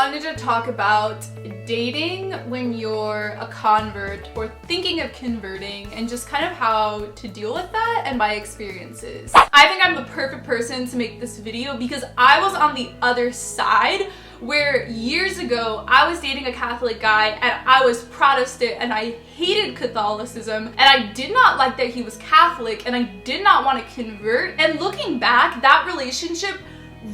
wanted to talk about dating when you're a convert or thinking of converting and just kind of how to deal with that and my experiences. I think I'm the perfect person to make this video because I was on the other side where years ago I was dating a Catholic guy and I was Protestant and I hated Catholicism and I did not like that he was Catholic and I did not want to convert. And looking back, that relationship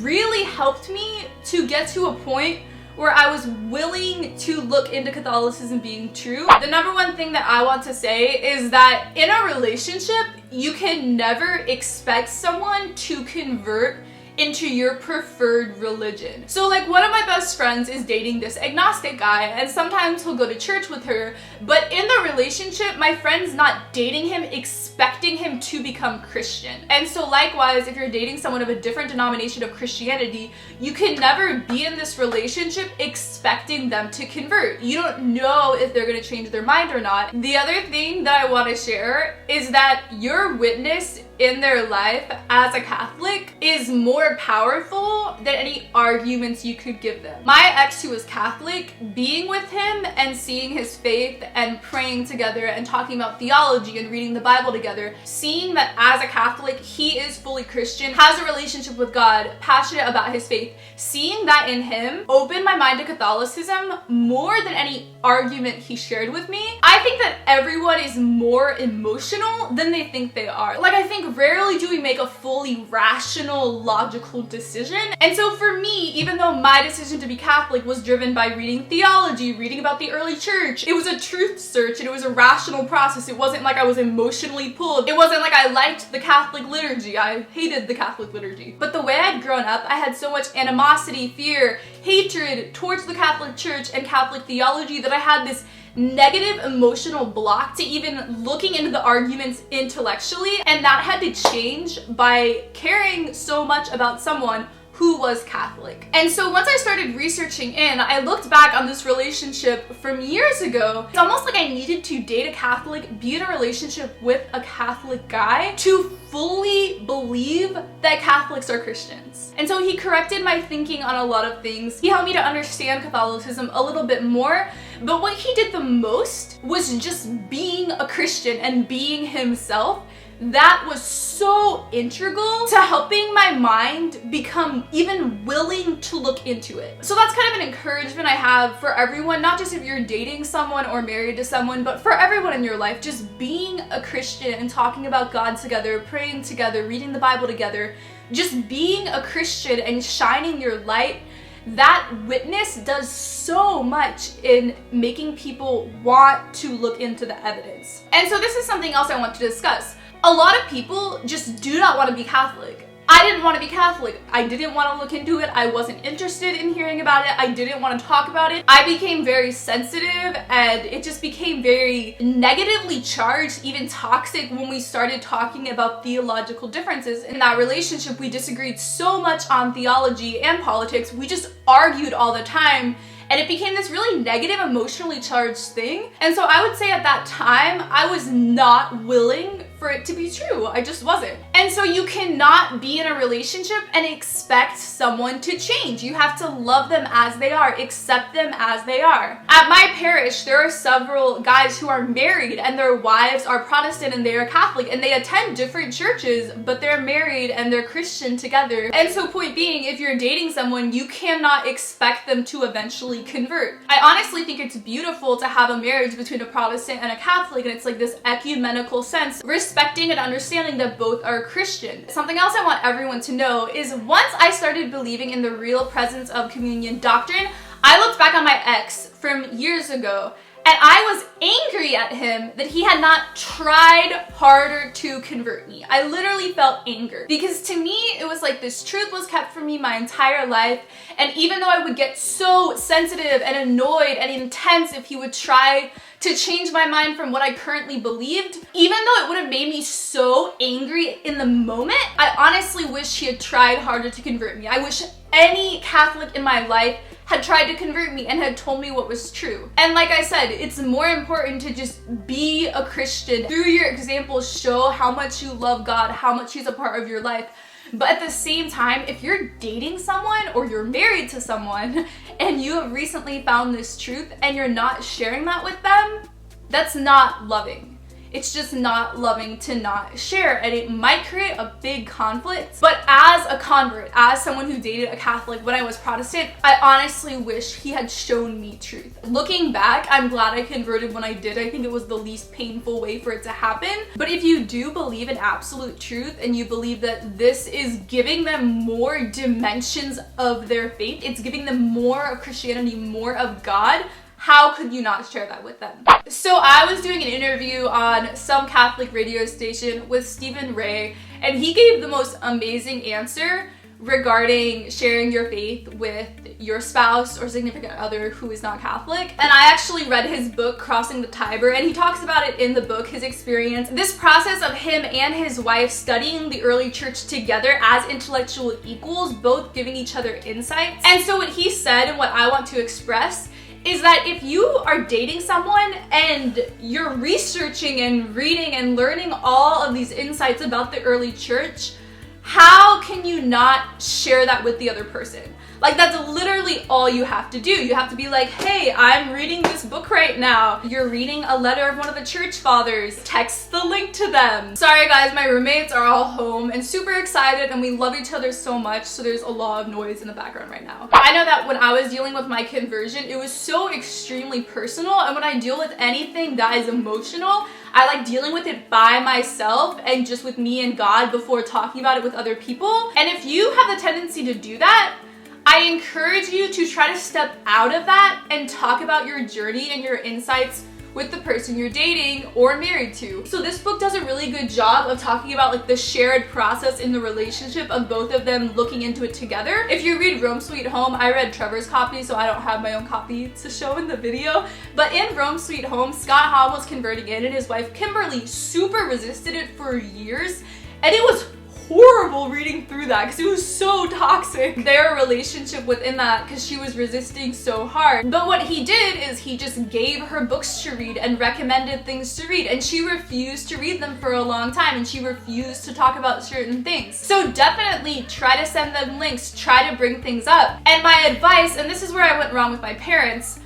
really helped me to get to a point where I was willing to look into Catholicism being true. The number one thing that I want to say is that in a relationship, you can never expect someone to convert into your preferred religion. So like one of my best friends is dating this agnostic guy and sometimes he'll go to church with her, but in the relationship, my friend's not dating him expecting him to become Christian. And so likewise, if you're dating someone of a different denomination of Christianity, you can never be in this relationship expecting them to convert. You don't know if they're gonna change their mind or not. The other thing that I want to share is that your witness in their life as a Catholic is more powerful than any arguments you could give them. My ex, who was Catholic, being with him and seeing his faith and praying together and talking about theology and reading the Bible together, seeing that as a Catholic he is fully Christian, has a relationship with God, passionate about his faith, seeing that in him opened my mind to Catholicism more than any argument he shared with me. I think that everyone is more emotional than they think they are. Like, I think rarely do we make a fully rational, logical decision. And so for me, even though my decision to be Catholic was driven by reading theology, reading about the early church, it was a truth search and it was a rational process. It wasn't like I was emotionally pulled. It wasn't like I liked the Catholic liturgy. I hated the Catholic liturgy. But the way I'd grown up, I had so much animosity, fear, hatred towards the Catholic Church and Catholic theology that I had this negative emotional block to even looking into the arguments intellectually, and that had to change by caring so much about someone who was Catholic. And so once I started researching I looked back on this relationship from years ago. It's almost like I needed to date a Catholic, be in a relationship with a Catholic guy to fully believe that Catholics are Christians. And so he corrected my thinking on a lot of things. He helped me to understand Catholicism a little bit more, but what he did the most was just being a Christian and being himself. That was so integral to helping my mind become even willing to look into it. So that's kind of an encouragement I have for everyone, not just if you're dating someone or married to someone, but for everyone in your life, just being a Christian and talking about God together, praying together, reading the Bible together, just being a Christian and shining your light. That witness does so much in making people want to look into the evidence. And so this is something else I want to discuss. A lot of people just do not want to be Catholic. I didn't want to be Catholic. I didn't want to look into it. I wasn't interested in hearing about it. I didn't want to talk about it. I became very sensitive and it just became very negatively charged, even toxic, when we started talking about theological differences. In that relationship, we disagreed so much on theology and politics. We just argued all the time. And it became this really negative, emotionally charged thing. And so I would say at that time, I was not willing for it to be true. I just wasn't. And so you cannot be in a relationship and expect someone to change. You have to love them as they are, accept them as they are. At my parish, there are several guys who are married and their wives are Protestant and they are Catholic and they attend different churches, but they're married and they're Christian together. And so point being, if you're dating someone, you cannot expect them to eventually convert. I honestly think it's beautiful to have a marriage between a Protestant and a Catholic, and it's like this ecumenical sense, respecting and understanding that both are Christian. Something else I want everyone to know is once I started believing in the real presence of communion doctrine, I looked back on my ex from years ago and I was angry at him that he had not tried harder to convert me. I literally felt anger because to me, it was like this truth was kept from me my entire life. And even though I would get so sensitive and annoyed and intense if he would try to change my mind from what I currently believed, even though it would have made me so angry in the moment, I honestly wish he had tried harder to convert me. I wish any Catholic in my life had tried to convert me and had told me what was true. And like I said, it's more important to just be a Christian. Through your example, show how much you love God, how much He's a part of your life. But at the same time, if you're dating someone or you're married to someone and you have recently found this truth and you're not sharing that with them, that's not loving. It's just not loving to not share, and it might create a big conflict. But as a convert, as someone who dated a Catholic when I was Protestant, I honestly wish he had shown me truth. Looking back, I'm glad I converted when I did. I think it was the least painful way for it to happen. But if you do believe in absolute truth and you believe that this is giving them more dimensions of their faith, it's giving them more of Christianity, more of God, how could you not share that with them? So I was doing an interview on some Catholic radio station with Stephen Ray, and he gave the most amazing answer regarding sharing your faith with your spouse or significant other who is not Catholic. And I actually read his book, Crossing the Tiber, and he talks about it in the book, his experience. This process of him and his wife studying the early church together as intellectual equals, both giving each other insights. And so what he said, and what I want to express, is that if you are dating someone and you're researching and reading and learning all of these insights about the early church, how can you not share that with the other person? Like, that's literally all you have to do. You have to be like, hey, I'm reading this book right now. You're reading a letter of one of the church fathers. Text the link to them. Sorry guys, my roommates are all home and super excited, and we love each other so much, so there's a lot of noise in the background right now. I know that when I was dealing with my conversion, it was so extremely personal, and when I deal with anything that is emotional, I like dealing with it by myself and just with me and God before talking about it with other people. And if you have the tendency to do that, I encourage you to try to step out of that and talk about your journey and your insights with the person you're dating or married to. So this book does a really good job of talking about like the shared process in the relationship of both of them looking into it together. If you read Rome Sweet Home, I read Trevor's copy, so I don't have my own copy to show in the video. But in Rome Sweet Home, Scott Hahn was converting in, and his wife Kimberly super resisted it for years, and it was horrible reading through that because it was so toxic, their relationship within that, because she was resisting so hard. But what he did is he just gave her books to read and recommended things to read, and she refused to read them for a long time, and she refused to talk about certain things. So definitely try to send them links, try to bring things up. And my advice, and this is where I went wrong with my parents,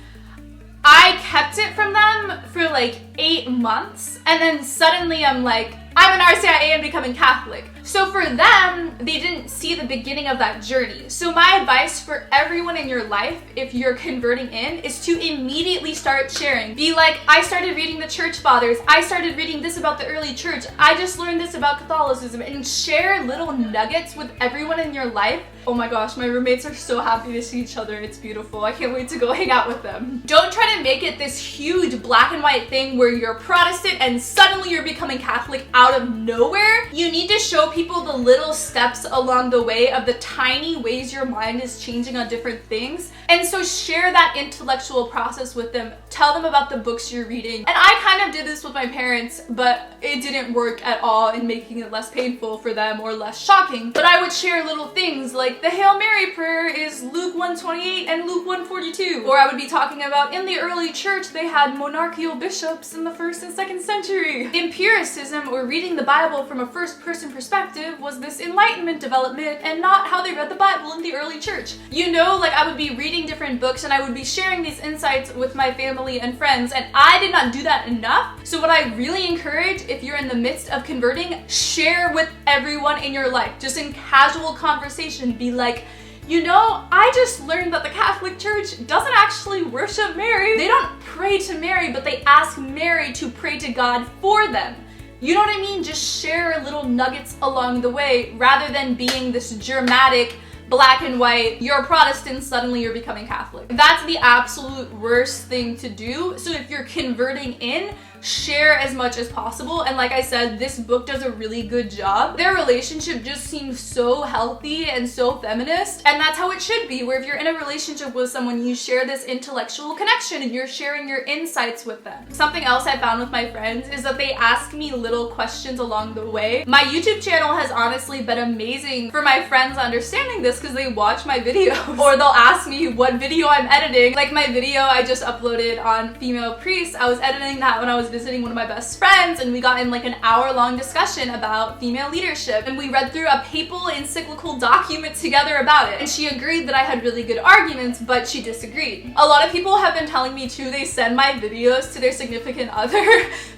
I kept it from them for like 8 months, and then suddenly I'm like, I'm an RCIA and becoming Catholic. So for them, they didn't see the beginning of that journey. So my advice for everyone in your life, if you're converting in, is to immediately start sharing. Be like, I started reading the church fathers. I started reading this about the early church. I just learned this about Catholicism, and share little nuggets with everyone in your life. Oh my gosh, my roommates are so happy to see each other. It's beautiful. I can't wait to go hang out with them. Don't try to make it this huge black and white thing where you're Protestant and suddenly you're becoming Catholic out of nowhere. You need to show people the little steps along the way of the tiny ways your mind is changing on different things. And so share that intellectual process with them. Tell them about the books you're reading. And I kind of did this with my parents, but it didn't work at all in making it less painful for them or less shocking. But I would share little things like the Hail Mary prayer is Luke 1:28 and Luke 1:42. Or I would be talking about in the early church they had monarchical bishops in the 1st and 2nd century. Empiricism, or reading the Bible from a first-person perspective, was this Enlightenment development and not how they read the Bible in the early church. You know, like I would be reading different books and I would be sharing these insights with my family and friends, and I did not do that enough. So what I really encourage, if you're in the midst of converting, share with everyone in your life. Just in casual conversation, be like, you know, I just learned that the Catholic Church doesn't actually worship Mary. They don't pray to Mary, but they ask Mary to pray to God for them. You know what I mean? Just share little nuggets along the way rather than being this dramatic black and white, you're a Protestant, suddenly you're becoming Catholic. That's the absolute worst thing to do. So if you're converting in, share as much as possible. And like I said, this book does a really good job. Their relationship just seems so healthy and so feminist, and that's how it should be, where if you're in a relationship with someone, you share this intellectual connection and you're sharing your insights with them. Something else I found with my friends is that they ask me little questions along the way. My YouTube channel has honestly been amazing for my friends understanding this just because they watch my videos. Or they'll ask me what video I'm editing. Like my video I just uploaded on female priests, I was editing that when I was visiting one of my best friends, and we got in like an hour-long discussion about female leadership, and we read through a papal encyclical document together about it, and she agreed that I had really good arguments, but she disagreed. A lot of people have been telling me too, they send my videos to their significant other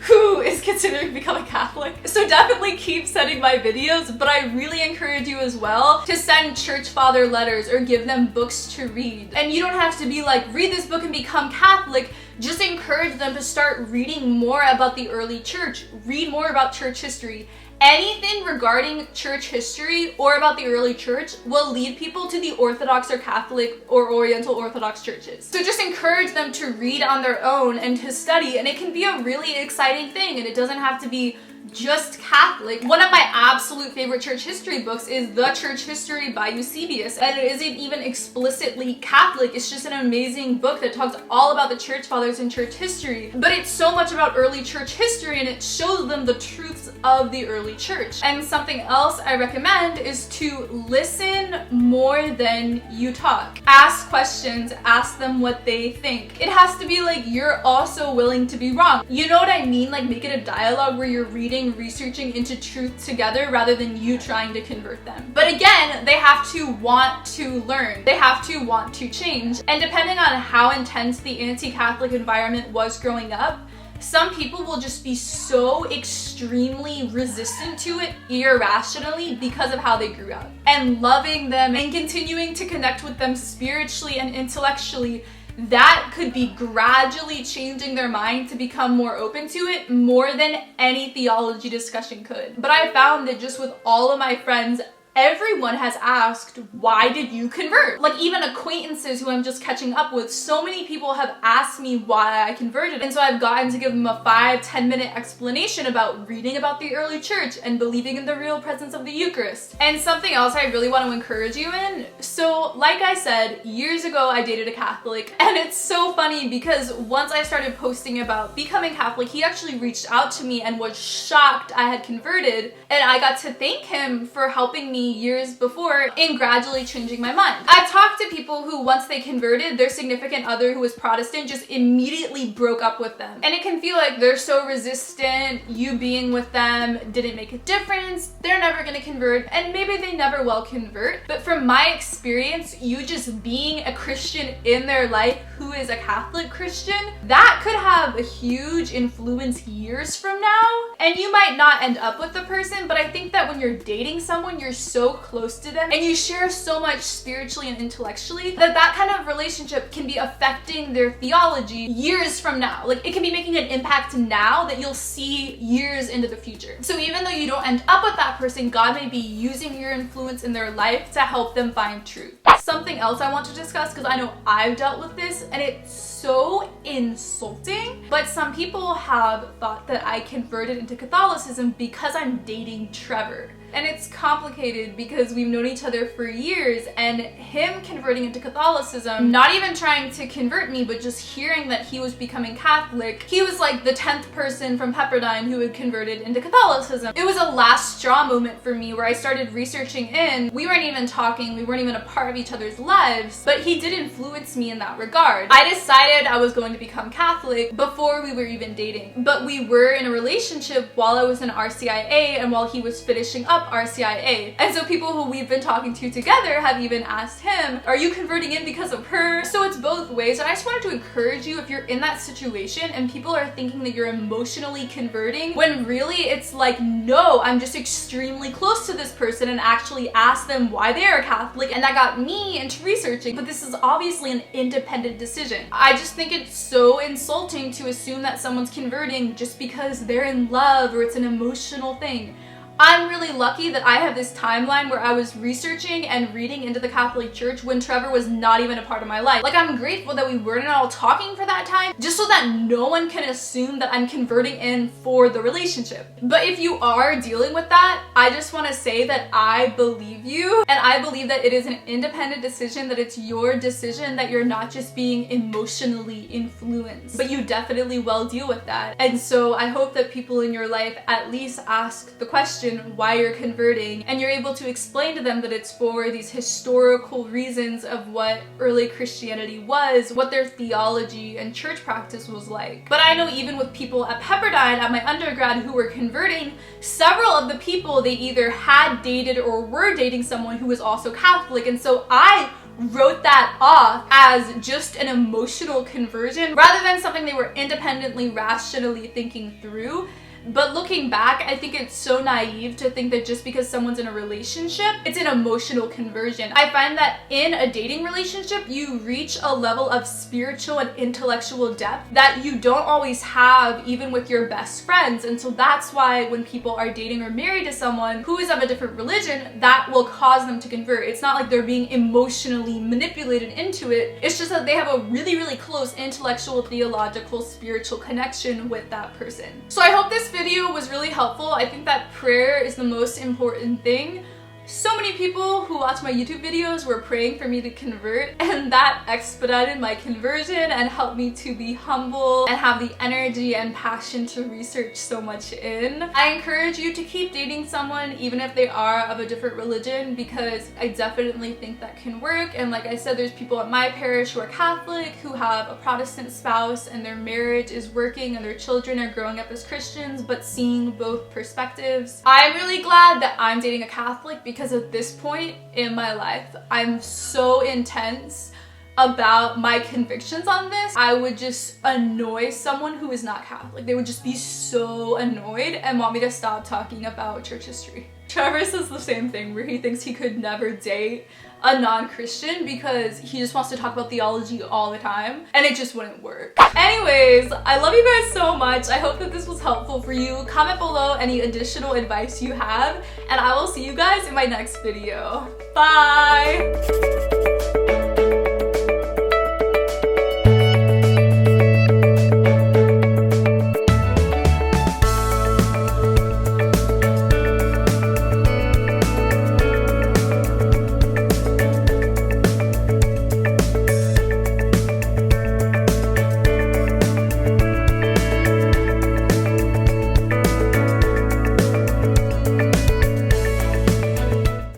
who is considering to become a Catholic. So definitely keep sending my videos, but I really encourage you as well to send church father letters or give them books to read. And you don't have to be like, read this book and become Catholic. Just encourage them to start reading more about the early church, read more about church history. Anything regarding church history or about the early church will lead people to the Orthodox or Catholic or Oriental Orthodox churches. So just encourage them to read on their own and to study, and it can be a really exciting thing, and it doesn't have to be just Catholic. One of my absolute favorite church history books is The Church History by Eusebius, and it isn't even explicitly Catholic. It's just an amazing book that talks all about the church fathers and church history, but it's so much about early church history, and it shows them the truths of the early church. And something else I recommend is to listen more than you talk. Ask questions, ask them what they think. It has to be like you're also willing to be wrong. You know what I mean? Like make it a dialogue where you're researching into truth together rather than you trying to convert them. But again, they have to want to learn. They have to want to change. And depending on how intense the anti-Catholic environment was growing up, some people will just be so extremely resistant to it irrationally because of how they grew up. And loving them and continuing to connect with them spiritually and intellectually, that could be gradually changing their mind to become more open to it more than any theology discussion could. But I found that just with all of my friends, everyone has asked, why did you convert? Like even acquaintances who I'm just catching up with, so many people have asked me why I converted. And so I've gotten to give them a 5-10 minute explanation about reading about the early church and believing in the real presence of the Eucharist. And something else I really want to encourage you in. So like I said, years ago I dated a Catholic, and it's so funny because once I started posting about becoming Catholic, he actually reached out to me and was shocked I had converted, and I got to thank him for helping me years before in gradually changing my mind. I've talked to people who once they converted, their significant other who was Protestant just immediately broke up with them. And it can feel like they're so resistant, you being with them didn't make a difference, they're never gonna convert, and maybe they never will convert. But from my experience, you just being a Christian in their life who is a Catholic Christian, that could have a huge influence years from now. And you might not end up with the person, but I think that when you're dating someone, you're so close to them and you share so much spiritually and intellectually that that kind of relationship can be affecting their theology years from now. Like it can be making an impact now that you'll see years into the future. So even though you don't end up with that person, God may be using your influence in their life to help them find truth. Something else I want to discuss, because I know I've dealt with this and it's so insulting, but some people have thought that I converted into Catholicism because I'm dating Trevor. And it's complicated because we've known each other for years, and him converting into Catholicism, not even trying to convert me, but just hearing that he was becoming Catholic, he was like the 10th person from Pepperdine who had converted into Catholicism. It was a last straw moment for me where I started researching in. We weren't even talking, we weren't even a part of each other's lives, but he did influence me in that regard. I decided I was going to become Catholic before we were even dating, but we were in a relationship while I was in RCIA and while he was finishing up RCIA. And so people who we've been talking to together have even asked him, are you converting in because of her? So it's both ways. And I just wanted to encourage you, if you're in that situation and people are thinking that you're emotionally converting, when really it's like, no, I'm just extremely close to this person, and actually ask them why they are Catholic. And that got me into researching, but this is obviously an independent decision. I just think it's so insulting to assume that someone's converting just because they're in love or it's an emotional thing. I'm really lucky that I have this timeline where I was researching and reading into the Catholic Church when Trevor was not even a part of my life. Like, I'm grateful that we weren't all talking for that time, just so that no one can assume that I'm converting in for the relationship. But if you are dealing with that, I just want to say that I believe you, and I believe that it is an independent decision, that it's your decision, that you're not just being emotionally influenced, but you definitely will deal with that. And so I hope that people in your life at least ask the question, question why you're converting, and you're able to explain to them that it's for these historical reasons of what early Christianity was, what their theology and church practice was like. But I know even with people at Pepperdine at my undergrad who were converting, several of the people, they either had dated or were dating someone who was also Catholic, and so I wrote that off as just an emotional conversion rather than something they were independently, rationally thinking through. But looking back, I think it's so naive to think that just because someone's in a relationship, it's an emotional conversion. I find that in a dating relationship, you reach a level of spiritual and intellectual depth that you don't always have even with your best friends. And so that's why when people are dating or married to someone who is of a different religion, that will cause them to convert. It's not like they're being emotionally manipulated into it. It's just that they have a really, really close intellectual, theological, spiritual connection with that person. So I hope this video was really helpful. I think that prayer is the most important thing. So many people who watch my YouTube videos were praying for me to convert, and that expedited my conversion and helped me to be humble and have the energy and passion to research so much in. I encourage you to keep dating someone even if they are of a different religion, because I definitely think that can work. And like I said, there's people at my parish who are Catholic who have a Protestant spouse and their marriage is working and their children are growing up as Christians, but seeing both perspectives. I'm really glad that I'm dating a Catholic, because at this point in my life, I'm so intense about my convictions on this. I would just annoy someone who is not Catholic. They would just be so annoyed and want me to stop talking about church history. Trevor says the same thing, where he thinks he could never date a non-Christian because he just wants to talk about theology all the time, and it just wouldn't work. Anyways, I love you guys so much. I hope that this was helpful for you. Comment below any additional advice you have, and I will see you guys in my next video. Bye!